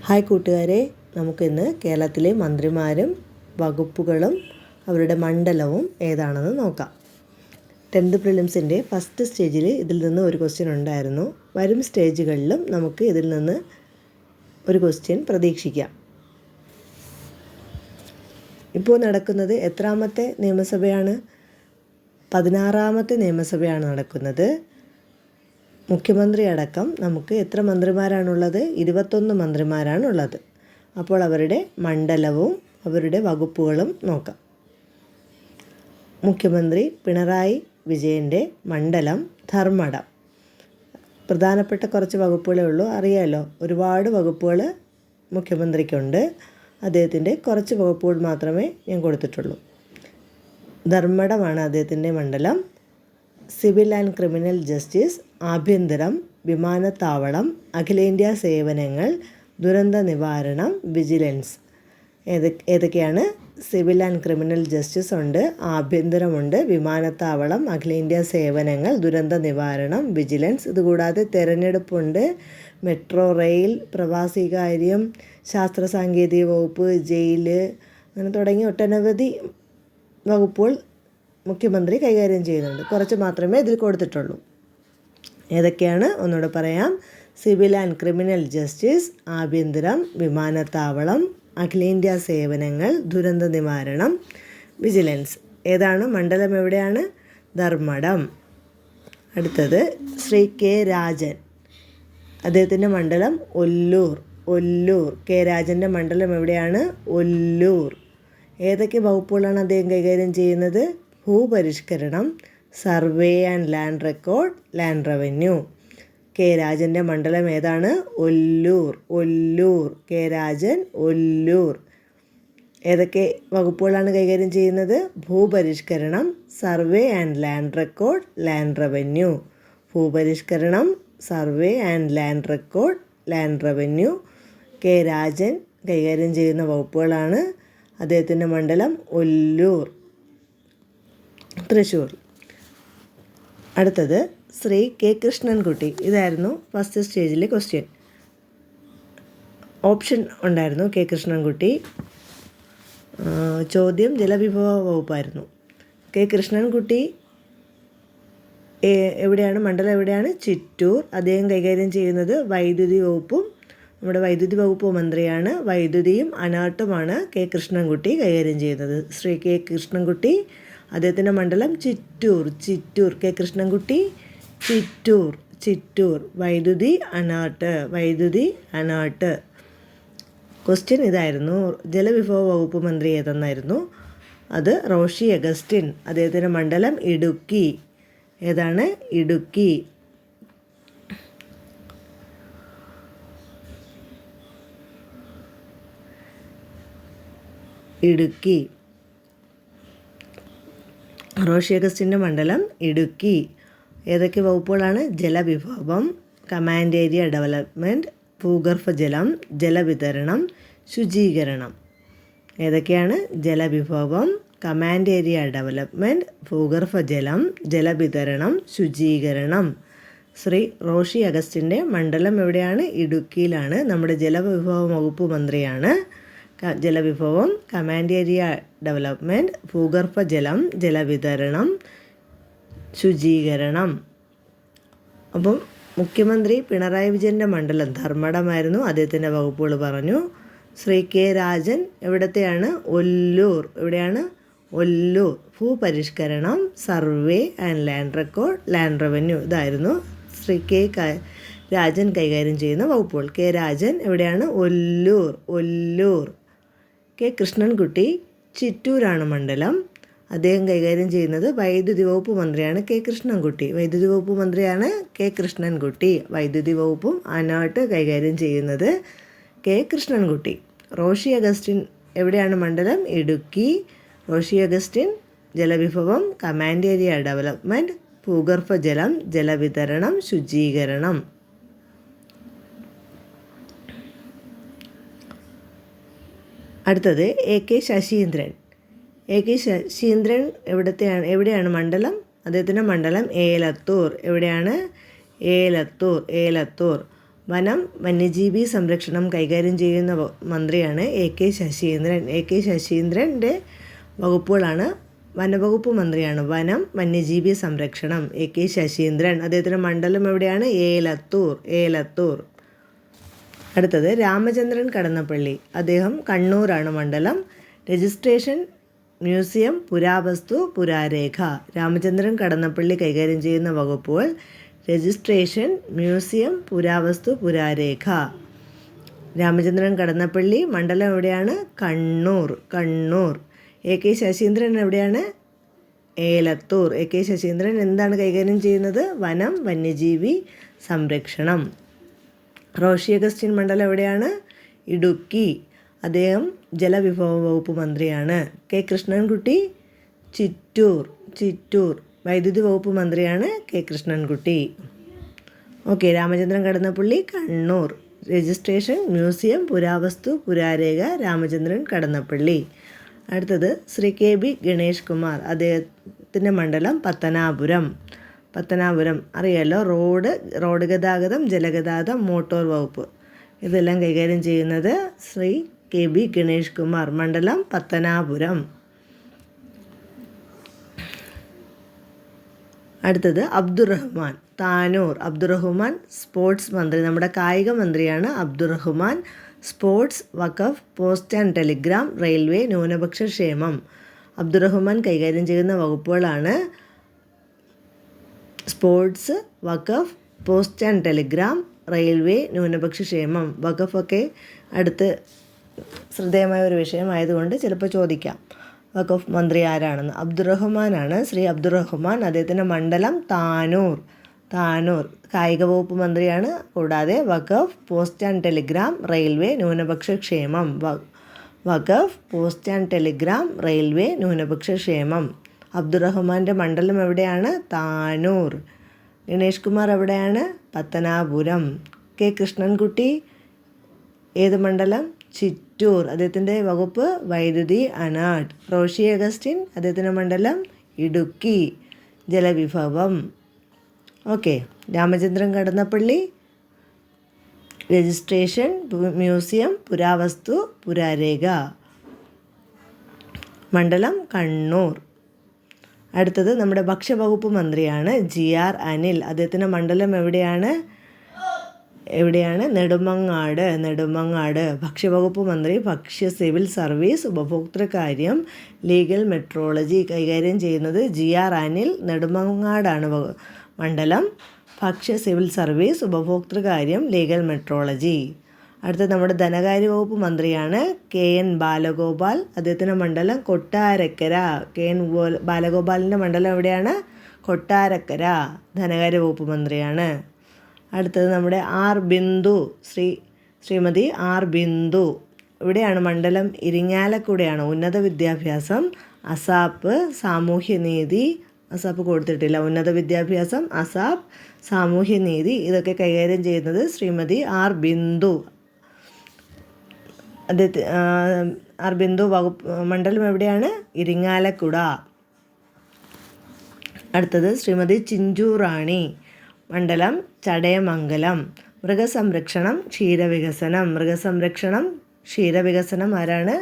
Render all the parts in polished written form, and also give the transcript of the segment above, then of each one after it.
Hi കൂട്ടുകാരെ, നമുക്കിന്ന് കേരളത്തിലെ മന്ത്രിമാരും വകുപ്പുകളും അവരുടെ മണ്ഡലവും ഏതാണെന്ന് നോക്കാം. 10th പ്രിലിംസിൻ്റെ ഫസ്റ്റ് സ്റ്റേജിൽ ഇതിൽ നിന്ന് ഒരു ക്വസ്റ്റ്യൻ ഉണ്ടായിരുന്നു. വരും സ്റ്റേജുകളിലും നമുക്ക് ഇതിൽ നിന്ന് ഒരു ക്വസ്റ്റ്യൻ പ്രതീക്ഷിക്കാം. ഇപ്പോൾ നടക്കുന്നത് എത്രാമത്തെ നിയമസഭയാണ്? 16ാമത്തെ നിയമസഭയാണ് നടക്കുന്നത്. മുഖ്യമന്ത്രി അടക്കം നമുക്ക് എത്ര മന്ത്രിമാരാണുള്ളത്? 21 മന്ത്രിമാരാണുള്ളത്. അപ്പോൾ അവരുടെ മണ്ഡലവും അവരുടെ വകുപ്പുകളും നോക്കാം. മുഖ്യമന്ത്രി പിണറായി വിജയൻ്റെ മണ്ഡലം ധർമ്മടം. പ്രധാനപ്പെട്ട കുറച്ച് വകുപ്പുകളേ ഉള്ളൂ, അറിയാമല്ലോ. ഒരുപാട് വകുപ്പുകൾ മുഖ്യമന്ത്രിക്കുണ്ട്. അദ്ദേഹത്തിൻ്റെ കുറച്ച് വകുപ്പുകൾ മാത്രമേ ഞാൻ കൊടുത്തിട്ടുള്ളൂ. ധർമ്മടമാണ് അദ്ദേഹത്തിൻ്റെ മണ്ഡലം. സിവിൽ ആൻഡ് ക്രിമിനൽ ജസ്റ്റിസ്, ആഭ്യന്തരം, വിമാനത്താവളം, അഖിലേന്ത്യാ സേവനങ്ങൾ, ദുരന്ത നിവാരണം, വിജിലൻസ്. ഏതൊക്കെയാണ്? സിവിൽ ആൻഡ് ക്രിമിനൽ ജസ്റ്റിസ് ഉണ്ട്, ആഭ്യന്തരമുണ്ട്, വിമാനത്താവളം, അഖിലേന്ത്യാ സേവനങ്ങൾ, ദുരന്ത നിവാരണം, വിജിലൻസ്. ഇതുകൂടാതെ തെരഞ്ഞെടുപ്പുണ്ട്, മെട്രോ റെയിൽ, പ്രവാസി കാര്യം, ശാസ്ത്ര സാങ്കേതിക വകുപ്പ്, ജയിൽ, അങ്ങനെ തുടങ്ങി ഒട്ടനവധി വകുപ്പുകൾ മുഖ്യമന്ത്രി കൈകാര്യം ചെയ്യുന്നുണ്ട്. കുറച്ച് മാത്രമേ ഇതിൽ കൊടുത്തിട്ടുള്ളൂ. ഏതൊക്കെയാണ് ഒന്നുകൂടെ പറയാം. സിവിൽ ആൻഡ് ക്രിമിനൽ ജസ്റ്റിസ്, ആഭ്യന്തരം, വിമാനത്താവളം, അഖിലേന്ത്യാ സേവനങ്ങൾ, ദുരന്ത നിവാരണം, വിജിലൻസ്. ഏതാണ്? മണ്ഡലം എവിടെയാണ്? ധർമ്മടം. അടുത്തത് ശ്രീ കെ രാജൻ. അദ്ദേഹത്തിൻ്റെ മണ്ഡലം ഒല്ലൂർ. കെ രാജൻ്റെ മണ്ഡലം എവിടെയാണ്? ഒല്ലൂർ. ഏതൊക്കെ വകുപ്പുകളാണ് അദ്ദേഹം കൈകാര്യം ചെയ്യുന്നത്? ഭൂപരിഷ്കരണം, survey and land record, land revenue. K രാജൻ്റെ മണ്ഡലം ഏതാണ്? ഒല്ലൂർ. കെ രാജൻ, ഒല്ലൂർ. ഏതൊക്കെ വകുപ്പുകളാണ് കൈകാര്യം ചെയ്യുന്നത്? ഭൂപരിഷ്കരണം, survey and land record, land revenue. ഭൂപരിഷ്കരണം, survey and land record, land revenue. K Rajan കൈകാര്യം ചെയ്യുന്ന വകുപ്പുകളാണ്. അദ്ദേഹത്തിൻ്റെ മണ്ഡലം ഒല്ലൂർ, തൃശ്ശൂർ. അടുത്തത് ശ്രീ കെ കൃഷ്ണൻകുട്ടി. ഇതായിരുന്നു ഫസ്റ്റ് സ്റ്റേജിലെ ക്വസ്റ്റ്യൻ. ഓപ്ഷൻ ഉണ്ടായിരുന്നു. കെ കൃഷ്ണൻകുട്ടി. ചോദ്യം ജലവിഭവ വകുപ്പായിരുന്നു. കെ കൃഷ്ണൻകുട്ടി എവിടെയാണ്? മണ്ഡലം എവിടെയാണ്? ചിറ്റൂർ. അദ്ദേഹം കൈകാര്യം ചെയ്യുന്നത് വൈദ്യുതി വകുപ്പും നമ്മുടെ വൈദ്യുതി വകുപ്പ് മന്ത്രിയാണ്. വൈദ്യുതിയും അനാട്ടുമാണ് കെ കൃഷ്ണൻകുട്ടി കൈകാര്യം ചെയ്യുന്നത്. ശ്രീ കെ കൃഷ്ണൻകുട്ടി, അദ്ദേഹത്തിൻ്റെ മണ്ഡലം ചിറ്റൂർ. കെ കൃഷ്ണൻകുട്ടി, ചിറ്റൂർ. വൈദ്യുതി അനാട്ട്. ക്വസ്റ്റ്യൻ ഇതായിരുന്നു. ജലവിഭവ വകുപ്പ് മന്ത്രി ഏതെന്നായിരുന്നു? അത് റോഷി അഗസ്റ്റിൻ. അദ്ദേഹത്തിൻ്റെ മണ്ഡലം ഇടുക്കി. ഏതാണ്? ഇടുക്കി. റോഷി അഗസ്റ്റിൻ്റെ മണ്ഡലം ഇടുക്കി. ഏതൊക്കെ വകുപ്പുകളാണ്? ജലവിഭവം, കമാൻഡ് ഏരിയ ഡെവലപ്മെൻറ്റ്, ഭൂഗർഭജലം, ജലവിതരണം, ശുചീകരണം. ഏതൊക്കെയാണ്? ജലവിഭവം, കമാൻഡ് ഏരിയ ഡെവലപ്മെൻറ്റ്, ഭൂഗർഭജലം, ജലവിതരണം, ശുചീകരണം. ശ്രീ റോഷി അഗസ്റ്റിൻ്റെ മണ്ഡലം എവിടെയാണ്? ഇടുക്കിയിലാണ്. നമ്മുടെ ജലവിഭവ വകുപ്പ് മന്ത്രിയാണ്. ജലവിഭവം, കമാൻഡ് ഏരിയ ഡെവലപ്മെൻറ്റ്, ഭൂഗർഭജലം, ജലവിതരണം, ശുചീകരണം. അപ്പം മുഖ്യമന്ത്രി പിണറായി വിജയൻ്റെ മണ്ഡലം ധർമ്മടമായിരുന്നു. അദ്ദേഹത്തിൻ്റെ വകുപ്പുകൾ പറഞ്ഞു. ശ്രീ കെ രാജൻ എവിടത്തെയാണ്? ഒല്ലൂർ. എവിടെയാണ്? ഒല്ലൂർ. ഭൂപരിഷ്കരണം, survey and land record, land revenue. ഇതായിരുന്നു ശ്രീ കെ രാജൻ കൈകാര്യം ചെയ്യുന്ന വകുപ്പുകൾ. കെ രാജൻ എവിടെയാണ്? ഒല്ലൂർ. കെ കൃഷ്ണൻകുട്ടി ചിറ്റൂരാണ് മണ്ഡലം. അദ്ദേഹം കൈകാര്യം ചെയ്യുന്നത് വൈദ്യുതി വകുപ്പ് മന്ത്രിയാണ്. കെ കൃഷ്ണൻകുട്ടി. വൈദ്യുതി വകുപ്പ് മന്ത്രിയാണ് കെ കൃഷ്ണൻകുട്ടി. വൈദ്യുതി വകുപ്പും അനാട്ട് കൈകാര്യം ചെയ്യുന്നത് കെ കൃഷ്ണൻകുട്ടി. റോഷി അഗസ്റ്റിൻ എവിടെയാണ് മണ്ഡലം? ഇടുക്കി. റോഷി അഗസ്റ്റിൻ ജലവിഭവം, കമാൻഡ് ഏരിയ ഡെവലപ്മെൻറ്റ്, ഭൂഗർഭജലം, ജലവിതരണം, ശുചീകരണം. അടുത്തത് എ കെ ശശീന്ദ്രൻ. എവിടെയാണ് മണ്ഡലം? അദ്ദേഹത്തിൻ്റെ മണ്ഡലം ഏലത്തൂർ. എവിടെയാണ്? ഏലത്തൂർ. വനം വന്യജീവി സംരക്ഷണം കൈകാര്യം ചെയ്യുന്ന മന്ത്രിയാണ് AK ശശീന്ദ്രൻ. AK ശശീന്ദ്രൻ്റെ വകുപ്പുകളാണ് വനവകുപ്പ് മന്ത്രിയാണ് വനം വന്യജീവി സംരക്ഷണം AK ശശീന്ദ്രൻ. അദ്ദേഹത്തിൻ്റെ മണ്ഡലം എവിടെയാണ്? ഏലത്തൂർ. അടുത്തത് രാമചന്ദ്രൻ കടന്നപ്പള്ളി. അദ്ദേഹം കണ്ണൂരാണ് മണ്ഡലം. രജിസ്ട്രേഷൻ, മ്യൂസിയം, പുരാവസ്തു, പുരാരേഖ. രാമചന്ദ്രൻ കടന്നപ്പള്ളി കൈകാര്യം ചെയ്യുന്ന വകുപ്പുകൾ രജിസ്ട്രേഷൻ, മ്യൂസിയം, പുരാവസ്തു, പുരാരേഖ. രാമചന്ദ്രൻ കടന്നപ്പള്ളി മണ്ഡലം എവിടെയാണ്? കണ്ണൂർ. AK ശശീന്ദ്രൻ എവിടെയാണ്? ഏലത്തൂർ. AK ശശീന്ദ്രൻ എന്താണ് കൈകാര്യം ചെയ്യുന്നത്? വനം വന്യജീവി സംരക്ഷണം. റോഷി അഗസ്റ്റിൻ മണ്ഡലം എവിടെയാണ്? ഇടുക്കി. അദ്ദേഹം ജലവിഭവ വകുപ്പ് മന്ത്രിയാണ്. K കൃഷ്ണൻകുട്ടി ചിറ്റൂർ. വൈദ്യുതി വകുപ്പ് മന്ത്രിയാണ് K Krishnankutty. Okay, Ramachandran Kadannappally Kannur. Registration, museum, പുരാവസ്തു, പുരാരേഖ, രാമചന്ദ്രൻ കടന്നപ്പള്ളി. അടുത്തത് ശ്രീ KB ഗണേഷ് കുമാർ. അദ്ദേഹത്തിൻ്റെ മണ്ഡലം പത്തനാപുരം. അറിയാലോ, റോഡ് ഗതാഗതം, ജലഗതാഗതം, മോട്ടോർ വകുപ്പ് ഇതെല്ലാം കൈകാര്യം ചെയ്യുന്നത് ശ്രീ KB ഗണേഷ് കുമാർ. മണ്ഡലം പത്തനാപുരം. അടുത്തത് അബ്ദുറഹ്മാൻ താനൂർ. അബ്ദുറഹ്മാൻ സ്പോർട്സ് മന്ത്രി, നമ്മുടെ കായിക മന്ത്രിയാണ് അബ്ദുറഹ്മാൻ. സ്പോർട്സ്, വഖഫ്, പോസ്റ്റ് ആൻഡ് ടെലിഗ്രാം, റെയിൽവേ, ന്യൂനപക്ഷ ക്ഷേമം. അബ്ദുറഹ്മാൻ കൈകാര്യം ചെയ്യുന്ന വകുപ്പുകളാണ് സ്പോർട്സ്, വഖഫ്, പോസ്റ്റ് ആൻഡ് ടെലിഗ്രാം, റെയിൽവേ, ന്യൂനപക്ഷ ക്ഷേമം. വഖഫൊക്കെ അടുത്ത് ശ്രദ്ധേയമായ ഒരു വിഷയമായതുകൊണ്ട് ചിലപ്പോൾ ചോദിക്കാം വഖഫ് മന്ത്രി ആരാണെന്ന്. അബ്ദുറഹ്മാനാണ്, ശ്രീ അബ്ദുറഹ്മാൻ. അദ്ദേഹത്തിൻ്റെ മണ്ഡലം താനൂർ. കായിക വകുപ്പ് മന്ത്രിയാണ്. കൂടാതെ വഖഫ്, പോസ്റ്റ് ആൻഡ് ടെലിഗ്രാം, റെയിൽവേ, ന്യൂനപക്ഷ ക്ഷേമം. വഖഫ്, പോസ്റ്റ് ആൻഡ് ടെലിഗ്രാം, റെയിൽവേ, ന്യൂനപക്ഷ ക്ഷേമം. അബ്ദുറഹ്മാൻ്റെ മണ്ഡലം എവിടെയാണ്? താനൂർ. ഗണേഷ് കുമാർ എവിടെയാണ്? പത്തനാപുരം. K കൃഷ്ണൻകുട്ടി ഏത് മണ്ഡലം? ചിറ്റൂർ. അദ്ദേഹത്തിൻ്റെ വകുപ്പ് വൈദ്യുതി, അനാട്ട്. റോഷി അഗസ്റ്റിൻ അദ്ദേഹത്തിൻ്റെ മണ്ഡലം ഇടുക്കി, ജലവിഭവം. Okay, Ramachandran Kadannappally registration, museum, പുരാവസ്തു, പുരാരേഖ. മണ്ഡലം കണ്ണൂർ. അടുത്തത് നമ്മുടെ ഭക്ഷ്യവകുപ്പ് മന്ത്രിയാണ് GR അനിൽ. അദ്ദേഹത്തിൻ്റെ മണ്ഡലം എവിടെയാണ്? നെടുമങ്ങാട്. ഭക്ഷ്യവകുപ്പ് മന്ത്രി ഭക്ഷ്യ, സിവിൽ സർവീസ്, ഉപഭോക്തൃകാര്യം, ലീഗൽ മെട്രോളജി കൈകാര്യം ചെയ്യുന്നത് GR അനിൽ. നെടുമങ്ങാടാണ് മണ്ഡലം. ഭക്ഷ്യ, സിവിൽ സർവീസ്, ഉപഭോക്തൃകാര്യം, ലീഗൽ മെട്രോളജി. അടുത്ത നമ്മുടെ ധനകാര്യ വകുപ്പ് മന്ത്രിയാണ് KN ബാലഗോപാൽ. അദ്ദേഹത്തിൻ്റെ മണ്ഡലം കൊട്ടാരക്കര. KN ബാലഗോപാലിൻ്റെ മണ്ഡലം എവിടെയാണ്? കൊട്ടാരക്കര. ധനകാര്യ വകുപ്പ് മന്ത്രിയാണ്. അടുത്തത് നമ്മുടെ ശ്രീമതി R ബിന്ദു. ഇവിടെയാണ് മണ്ഡലം ഇരിങ്ങാലക്കുടയാണ്. ഉന്നത വിദ്യാഭ്യാസം, അസാപ്പ്, സാമൂഹ്യനീതി. അസാപ്പ് കൊടുത്തിട്ടില്ല. ഉന്നത വിദ്യാഭ്യാസം, അസാപ്പ്, സാമൂഹ്യനീതി ഇതൊക്കെ കൈകാര്യം ചെയ്യുന്നത് ശ്രീമതി R ബിന്ദു. R ബിന്ദു വകുപ്പ് മണ്ഡലം എവിടെയാണ്? ഇരിങ്ങാലക്കുട. അടുത്തത് ശ്രീമതി ചിഞ്ചു റാണി. മണ്ഡലം ചടയമംഗലം. മൃഗസംരക്ഷണം, ക്ഷീരവികസനം ആരാണ്?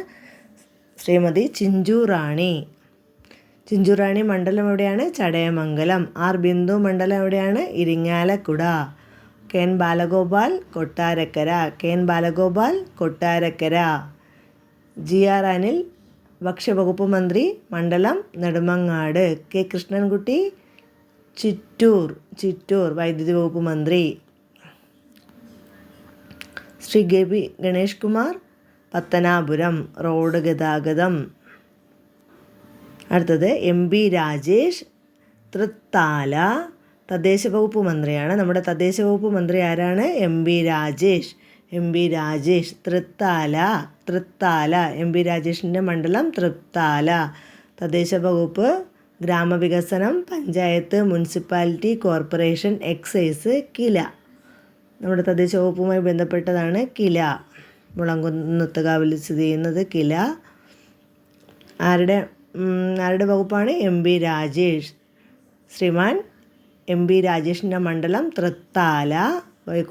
ശ്രീമതി ചിഞ്ചു റാണി. മണ്ഡലം എവിടെയാണ്? ചടയമംഗലം. R ബിന്ദു മണ്ഡലം എവിടെയാണ്? ഇരിങ്ങാലക്കുട. KN ബാലഗോപാൽ കൊട്ടാരക്കര. GR അനിൽ ഭക്ഷ്യവകുപ്പ് മന്ത്രി, മണ്ഡലം നെടുമങ്ങാട്. K കൃഷ്ണൻകുട്ടി ചിറ്റൂർ വൈദ്യുതി വകുപ്പ് മന്ത്രി. ശ്രീ KB ഗണേഷ് കുമാർ പത്തനാപുരം, റോഡ് ഗതാഗതം. അടുത്തത് MB രാജേഷ് തൃത്താല, തദ്ദേശ വകുപ്പ് മന്ത്രിയാണ്. നമ്മുടെ തദ്ദേശ വകുപ്പ് മന്ത്രി ആരാണ്? MB രാജേഷ് തൃത്താല. MB രാജേഷിൻ്റെ മണ്ഡലം തൃത്താല. തദ്ദേശ വകുപ്പ് ഗ്രാമവികസനം, പഞ്ചായത്ത്, മുനിസിപ്പാലിറ്റി, കോർപ്പറേഷൻ, എക്സൈസ്, കില. നമ്മുടെ തദ്ദേശ വകുപ്പുമായി ബന്ധപ്പെട്ടതാണ് കില. മുളങ്കുന്നത്തുകാവിൽ സ്ഥിതി ചെയ്യുന്നത് കില. ആരുടെ വകുപ്പാണ്? MB രാജേഷ്. ശ്രീമാൻ MB രാജേഷിൻ്റെ മണ്ഡലം തൃത്താല.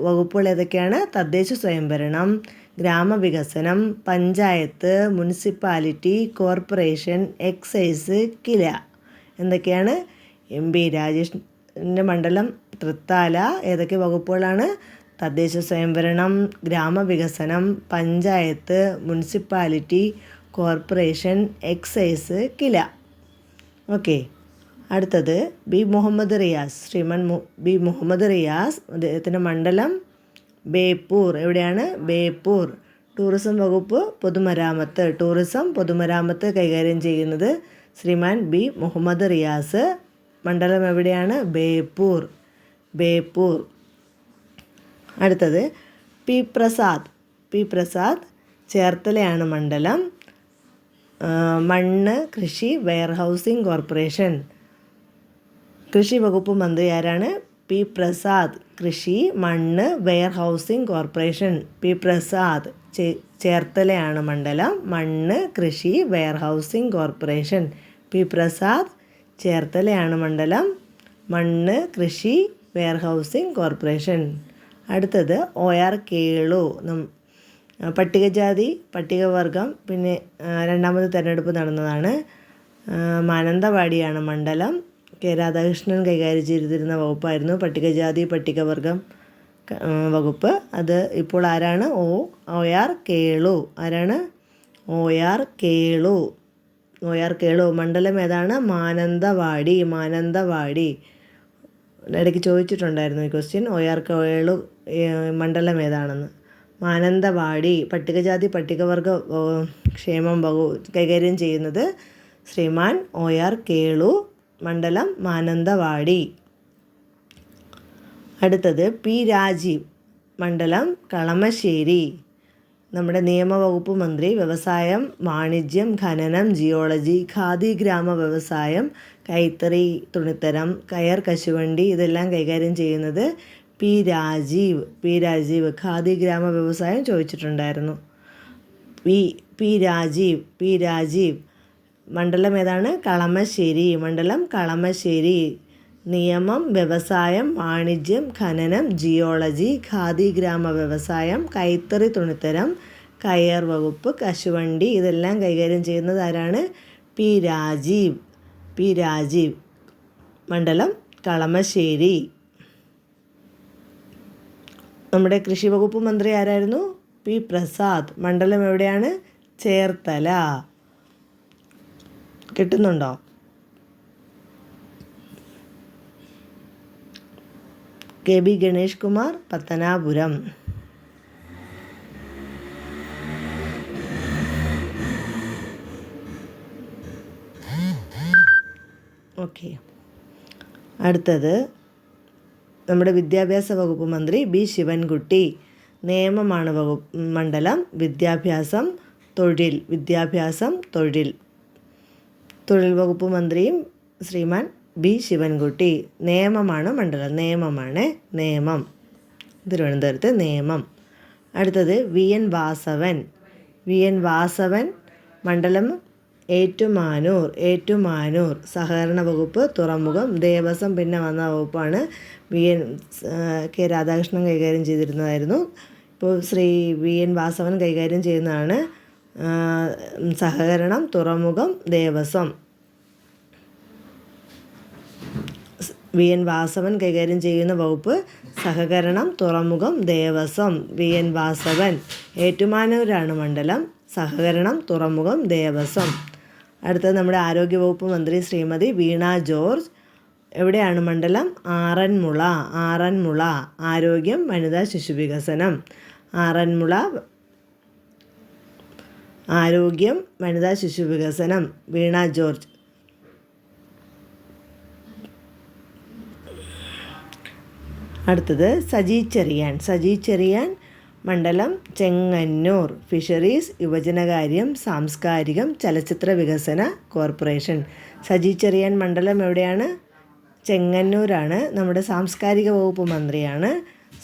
വകുപ്പുകൾ ഏതൊക്കെയാണ്? തദ്ദേശ സ്വയംഭരണം, ഗ്രാമവികസനം, പഞ്ചായത്ത്, മുനിസിപ്പാലിറ്റി, കോർപ്പറേഷൻ, എക്സൈസ്, കില. എന്തൊക്കെയാണ്? എം പി രാജേഷിൻ്റെ മണ്ഡലം തൃത്താല. ഏതൊക്കെ വകുപ്പുകളാണ്? തദ്ദേശ സ്വയംഭരണം, ഗ്രാമവികസനം, പഞ്ചായത്ത്, മുനിസിപ്പാലിറ്റി, കോർപ്പറേഷൻ, എക്സൈസ്, കില. ഓക്കെ. അടുത്തത് ബി മുഹമ്മദ് റിയാസ്. ശ്രീമാൻ ബി മുഹമ്മദ് റിയാസ്, അദ്ദേഹത്തിൻ്റെ മണ്ഡലം ബേപ്പൂർ. എവിടെയാണ്? ബേപ്പൂർ. ടൂറിസം വകുപ്പ് പൊതുമരാമത്ത് കൈകാര്യം ചെയ്യുന്നത് ശ്രീമാൻ ബി മുഹമ്മദ് റിയാസ്. മണ്ഡലം എവിടെയാണ്? ബേപ്പൂർ. അടുത്തത് പി പ്രസാദ്, ചേർത്തലയാണ് മണ്ഡലം. മണ്ണ്, കൃഷി, വെയർഹൗസിംഗ് കോർപ്പറേഷൻ. കൃഷി വകുപ്പ് മന്ത്രി ആരാണ്? പി പ്രസാദ്. കൃഷി, മണ്ണ്, വെയർഹൗസിംഗ് കോർപ്പറേഷൻ. പി പ്രസാദ്. ചേർത്തലയാണ് മണ്ഡലം. മണ്ണ്, കൃഷി, വെയർഹൗസിംഗ് കോർപ്പറേഷൻ. പി പ്രസാദ്. ചേർത്തലയാണ് മണ്ഡലം. മണ്ണ്, കൃഷി, വെയർഹൗസിംഗ് കോർപ്പറേഷൻ. അടുത്തത് OR കേളു. പട്ടികജാതി പട്ടികവർഗം പിന്നെ രണ്ടാമത് തിരഞ്ഞെടുപ്പ് നടന്നതാണ്. മാനന്തവാടിയാണ് മണ്ഡലം. കെ രാധാകൃഷ്ണൻ കൈകാര്യം ചെയ്തിരുന്ന വകുപ്പായിരുന്നു പട്ടികജാതി പട്ടികവർഗം വകുപ്പ്. അത് ഇപ്പോൾ ആരാണ്? OR കേളു. ആരാണ്? OR കേളു. മണ്ഡലം ഏതാണ്? മാനന്തവാടി. ഇടയ്ക്ക് ചോദിച്ചിട്ടുണ്ടായിരുന്നു ഈ ക്വസ്റ്റ്യൻ. OR കേളു മണ്ഡലം ഏതാണെന്ന്. മാനന്തവാടി. പട്ടികജാതി പട്ടികവർഗ ക്ഷേമം കൈകാര്യം ചെയ്യുന്നത് ശ്രീമാൻ OR കേളു. മണ്ഡലം മാനന്തവാടി. അടുത്തത് പി രാജീവ്. മണ്ഡലം കളമശ്ശേരി. നമ്മുടെ നിയമവകുപ്പ് മന്ത്രി. വ്യവസായം, വാണിജ്യം, ഖനനം, ജിയോളജി, ഖാദി ഗ്രാമ വ്യവസായം, കൈത്തറി, തുണിത്തരം, കയർ, കശുവണ്ടി ഇതെല്ലാം കൈകാര്യം ചെയ്യുന്നത് പി രാജീവ്. ഖാദി ഗ്രാമ വ്യവസായം ചോദിച്ചിട്ടുണ്ടായിരുന്നു. പി രാജീവ്. മണ്ഡലം ഏതാണ്? കളമശ്ശേരി. നിയമം, വ്യവസായം, വാണിജ്യം, ഖനനം, ജിയോളജി, ഖാദി ഗ്രാമ വ്യവസായം, കൈത്തറി, തുണിത്തരം, കയർ വകുപ്പ്, കശുവണ്ടി ഇതെല്ലാം കൈകാര്യം ചെയ്യുന്നത് ആരാണ്? പി രാജീവ്. മണ്ഡലം കളമശ്ശേരി. നമ്മുടെ കൃഷി വകുപ്പ് മന്ത്രി ആരായിരുന്നു? പി പ്രസാദ്. മണ്ഡലം എവിടെയാണ്? ചേർത്തല. കിട്ടുന്നുണ്ടോ? K B Ganesh Kumar, Pathanapuram. Okay. അടുത്തത് നമ്മുടെ വിദ്യാഭ്യാസ വകുപ്പ് മന്ത്രി ബി ശിവൻകുട്ടി. നിയമമാണ് മണ്ഡലം. തൊഴിൽ വകുപ്പ് മന്ത്രിയും ശ്രീമാൻ ബി ശിവൻകുട്ടി. നിയമമാണ് മണ്ഡലം. നിയമം. തിരുവനന്തപുരത്ത് നിയമം. അടുത്തത് വി എൻ വാസവൻ. മണ്ഡലം ഏറ്റുമാനൂർ. സഹകരണ വകുപ്പ്, തുറമുഖം, ദേവസ്വം പിന്നെ വന്ന വകുപ്പാണ്. കെ രാധാകൃഷ്ണൻ കൈകാര്യം ചെയ്തിരുന്നതായിരുന്നു. ഇപ്പോൾ ശ്രീ വി എൻ വാസവൻ കൈകാര്യം ചെയ്യുന്നതാണ് സഹകരണം, തുറമുഖം, ദേവസ്വം. വി എൻ വാസവൻ കൈകാര്യം ചെയ്യുന്ന വകുപ്പ് സഹകരണം, തുറമുഖം, ദേവസ്വം. V N Vasavan. ഏറ്റുമാനൂരാണ് മണ്ഡലം. സഹകരണം, തുറമുഖം, ദേവസ്വം. അടുത്തത് നമ്മുടെ ആരോഗ്യവകുപ്പ് മന്ത്രി ശ്രീമതി വീണ ജോർജ്. എവിടെയാണ് മണ്ഡലം? ആറന്മുള. ആരോഗ്യം, വനിതാ ശിശുവികസനം. ആരോഗ്യം, വനിതാ ശിശുവികസനം. വീണ ജോർജ്. അടുത്തത് സജി ചെറിയാൻ. മണ്ഡലം ചെങ്ങന്നൂർ. ഫിഷറീസ്, യുവജനകാര്യം, സാംസ്കാരികം, ചലച്ചിത്ര വികസന കോർപ്പറേഷൻ. സജി ചെറിയാൻ മണ്ഡലം എവിടെയാണ്? ചെങ്ങന്നൂരാണ്. നമ്മുടെ സാംസ്കാരിക വകുപ്പ് മന്ത്രിയാണ്.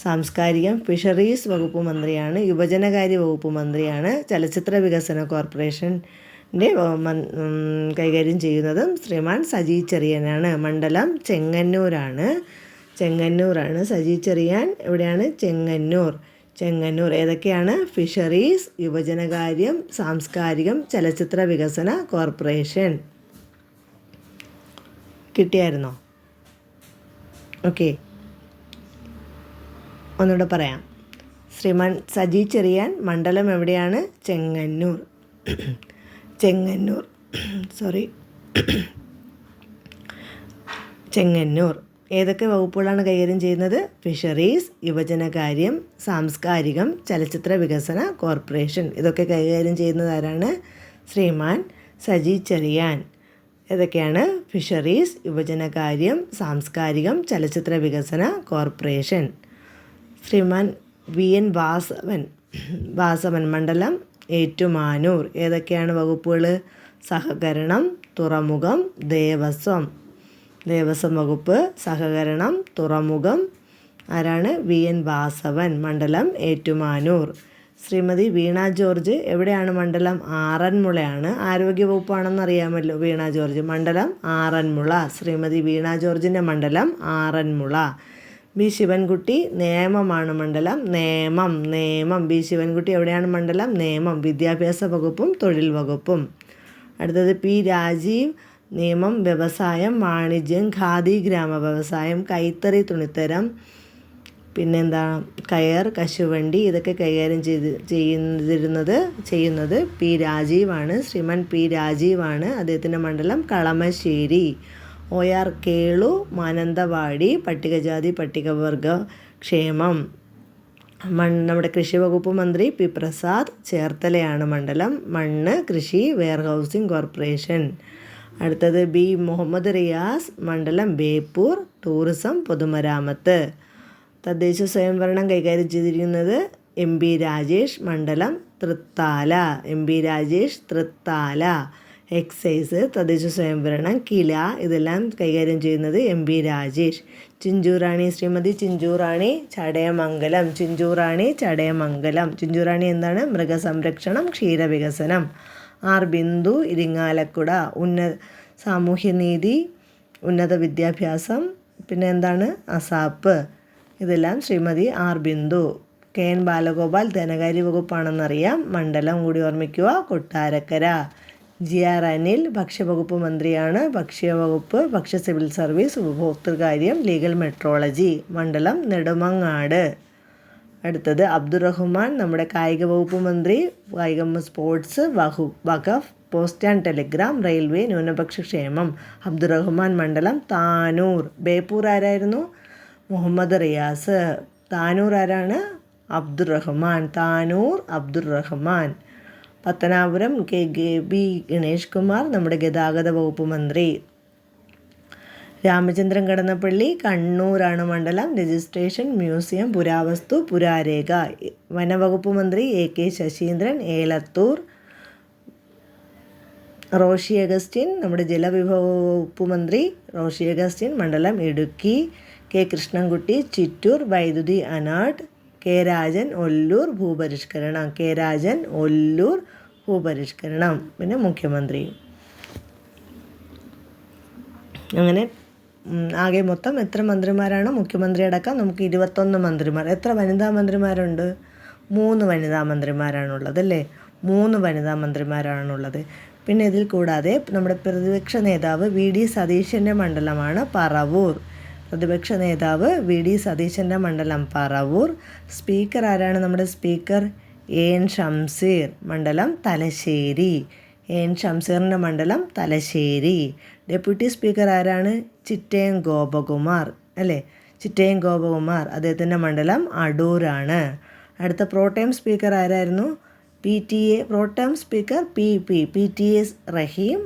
സാംസ്കാരികം, ഫിഷറീസ് വകുപ്പ് മന്ത്രിയാണ്. യുവജനകാര്യ വകുപ്പ് മന്ത്രിയാണ്. ചലച്ചിത്ര വികസന കോർപ്പറേഷൻ്റെ കൈകാര്യം ചെയ്യുന്നതും ശ്രീമാൻ സജി ചെറിയാനാണ്. മണ്ഡലം ചെങ്ങന്നൂരാണ്. ചെങ്ങന്നൂറാണ്. സജി ചെറിയാൻ എവിടെയാണ്? ചെങ്ങന്നൂർ. ഏതൊക്കെയാണ്? ഫിഷറീസ്, യുവജനകാര്യം, സാംസ്കാരികം, ചലച്ചിത്ര വികസന കോർപ്പറേഷൻ. കിട്ടിയായിരുന്നോ? ഓക്കെ, ഒന്നുകൂടെ പറയാം. ശ്രീമാൻ സജി ചെറിയാൻ മണ്ഡലം എവിടെയാണ്? ചെങ്ങന്നൂർ. ഏതൊക്കെ വകുപ്പുകളാണ് കൈകാര്യം ചെയ്യുന്നത്? ഫിഷറീസ്, യുവജനകാര്യം, സാംസ്കാരികം, ചലച്ചിത്ര വികസന കോർപ്പറേഷൻ. ഇതൊക്കെ കൈകാര്യം ചെയ്യുന്നത് ആരാണ്? ശ്രീമാൻ സജി ചെറിയാൻ. ഏതൊക്കെയാണ്? ഫിഷറീസ്, യുവജനകാര്യം, സാംസ്കാരികം, ചലച്ചിത്ര വികസന കോർപ്പറേഷൻ. ശ്രീമാൻ VN വാസവൻ മണ്ഡലം ഏറ്റുമാനൂർ. ഏതൊക്കെയാണ് വകുപ്പുകൾ? സഹകരണം, തുറമുഖം, ദേവസ്വം വകുപ്പ്, സഹകരണം, തുറമുഖം. ആരാണ്? VN വാസവൻ, മണ്ഡലം ഏറ്റുമാനൂർ. ശ്രീമതി വീണ ജോർജ് എവിടെയാണ്? മണ്ഡലം ആറന്മുളയാണ്. ആരോഗ്യവകുപ്പാണെന്ന് അറിയാമല്ലോ വീണ ജോർജ്. മണ്ഡലം ആറന്മുള. ശ്രീമതി വീണ ജോർജിൻ്റെ മണ്ഡലം ആറന്മുള. ബി ശിവൻകുട്ടി നിയമമാണ് മണ്ഡലം നേമം. ബി ശിവൻകുട്ടി എവിടെയാണ്? മണ്ഡലം നേമം. വിദ്യാഭ്യാസ വകുപ്പും തൊഴിൽ വകുപ്പും. അടുത്തത് പി രാജീവ് നിയമം, വ്യവസായം, വാണിജ്യം, ഖാദി, ഗ്രാമ വ്യവസായം, കൈത്തറി, തുണിത്തരം, പിന്നെന്താ കയർ, കശുവണ്ടി. ഇതൊക്കെ കൈകാര്യം ചെയ്യുന്നത് പി രാജീവാണ്. ശ്രീമാൻ പി രാജീവാണ്. അദ്ദേഹത്തിൻ്റെ മണ്ഡലം കളമശ്ശേരി. OR കേളു മാനന്തവാടി, പട്ടികജാതി പട്ടികവർഗ ക്ഷേമം. നമ്മുടെ കൃഷി വകുപ്പ് മന്ത്രി പി പ്രസാദ്, ചേർത്തലയാണ് മണ്ഡലം. മണ്ണ്, കൃഷി, വെയർഹൗസിംഗ് കോർപ്പറേഷൻ. അടുത്തത് ബി മുഹമ്മദ് റിയാസ്, മണ്ഡലം ബേപ്പൂർ, ടൂറിസം, പൊതുമരാമത്ത്. തദ്ദേശ സ്വയംഭരണം കൈകാര്യം ചെയ്തിരിക്കുന്നത് MP രാജേഷ്, മണ്ഡലം തൃത്താല. എക്സൈസ്, തദ്ദേശ സ്വയംഭരണം, കില, ഇതെല്ലാം കൈകാര്യം ചെയ്യുന്നത് MP രാജേഷ്. ചിഞ്ചുറാണി, ശ്രീമതി ചിഞ്ചുറാണി ചടയമംഗലം. ചിഞ്ചുറാണി എന്താണ്? മൃഗസംരക്ഷണം, ക്ഷീരവികസനം. R ബിന്ദു, ഇരിങ്ങാലക്കുട, സാമൂഹ്യനീതി, ഉന്നത വിദ്യാഭ്യാസം, പിന്നെ എന്താണ്? അസാപ്പ്. ഇതെല്ലാം ശ്രീമതി R ബിന്ദു. KN ബാലഗോപാൽ ധനകാര്യ വകുപ്പാണെന്നറിയാം. മണ്ഡലം കൂടി ഓർമ്മിക്കുക, കൊട്ടാരക്കര. GR അനിൽ ഭക്ഷ്യവകുപ്പ് മന്ത്രിയാണ്. ഭക്ഷ്യവകുപ്പ്, ഭക്ഷ്യ സിവിൽ സർവീസ്, ഉപഭോക്തൃകാര്യം, ലീഗൽ മെട്രോളജി. മണ്ഡലം നെടുമങ്ങാട്. അടുത്തത് അബ്ദുറഹ്മാൻ, നമ്മുടെ കായിക വകുപ്പ് മന്ത്രി. കായികം, സ്പോർട്സ്, വഖഫ്, പോസ്റ്റ് ആൻഡ് ടെലിഗ്രാം, റെയിൽവേ, ന്യൂനപക്ഷ ക്ഷേമം. അബ്ദുറഹ്മാൻ, മണ്ഡലം താനൂർ. ബേപ്പൂർ ആരായിരുന്നു? മുഹമ്മദ് റിയാസ്. താനൂർ ആരാണ്? അബ്ദുറഹ്മാൻ. പത്തനാപുരം B ഗണേഷ് കുമാർ, നമ്മുടെ ഗതാഗത വകുപ്പ് മന്ത്രി. രാമചന്ദ്രൻ കടന്നപ്പള്ളി, കണ്ണൂരാണ് മണ്ഡലം. രജിസ്ട്രേഷൻ, മ്യൂസിയം, പുരാവസ്തു, പുരാരേഖ. വനവകുപ്പ് മന്ത്രി AK ശശീന്ദ്രൻ, ഏലത്തൂർ. റോഷി അഗസ്റ്റിൻ, നമ്മുടെ ജലവിഭവ വകുപ്പ് മന്ത്രി റോഷി അഗസ്റ്റിൻ, മണ്ഡലം ഇടുക്കി. K കൃഷ്ണൻകുട്ടി, ചിറ്റൂർ. വൈദ്യുതി അനാട്. K രാജൻ, ഒല്ലൂർ, ഭൂപരിഷ്കരണം. പിന്നെ മുഖ്യമന്ത്രി. അങ്ങനെ ആകെ മൊത്തം എത്ര മന്ത്രിമാരാണ്? മുഖ്യമന്ത്രി അടക്കം നമുക്ക് 21 മന്ത്രിമാർ. എത്ര വനിതാ മന്ത്രിമാരുണ്ട്? 3 വനിതാ മന്ത്രിമാരാണുള്ളത് അല്ലേ? 3 വനിതാ മന്ത്രിമാരാണുള്ളത്. പിന്നെ ഇതിൽ കൂടാതെ നമ്മുടെ പ്രതിപക്ഷ നേതാവ് VD സതീശൻ്റെ മണ്ഡലമാണ് പറവൂർ. മണ്ഡലം പറവൂർ. സ്പീക്കർ ആരാണ്? നമ്മുടെ സ്പീക്കർ AN ഷംസീർ, മണ്ഡലം തലശ്ശേരി. ഷംസീറിൻ്റെ മണ്ഡലം തലശ്ശേരി. ഡെപ്യൂട്ടി സ്പീക്കർ ആരാണ്? ചിറ്റയം ഗോപകുമാർ അല്ലേ? അദ്ദേഹത്തിൻ്റെ മണ്ഡലം അടൂരാണ്. അടുത്ത പ്രോടൈം സ്പീക്കർ ആരായിരുന്നു? PTA പ്രോടൈം സ്പീക്കർ PTA റഹീം,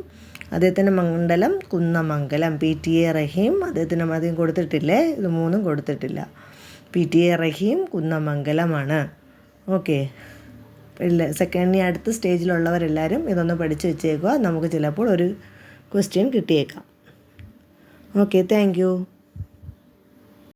അദ്ദേഹത്തിൻ്റെ മണ്ഡലം കുന്നമംഗലം. PTA റഹീം, അദ്ദേഹത്തിൻ്റെ മദ്യം കൊടുത്തിട്ടില്ലേ? ഇത് 3 കൊടുത്തിട്ടില്ല. PTA റഹീം കുന്നമംഗലമാണ്. ഓക്കെ, ഇനി അടുത്ത സ്റ്റേജിലുള്ളവരെല്ലാവരും ഇതൊന്ന് പഠിച്ച് വെച്ചേക്കുക. നമുക്ക് ചിലപ്പോൾ ഒരു ക്വസ്റ്റ്യൻ കിട്ടിയേക്കാം. Okay, thank U.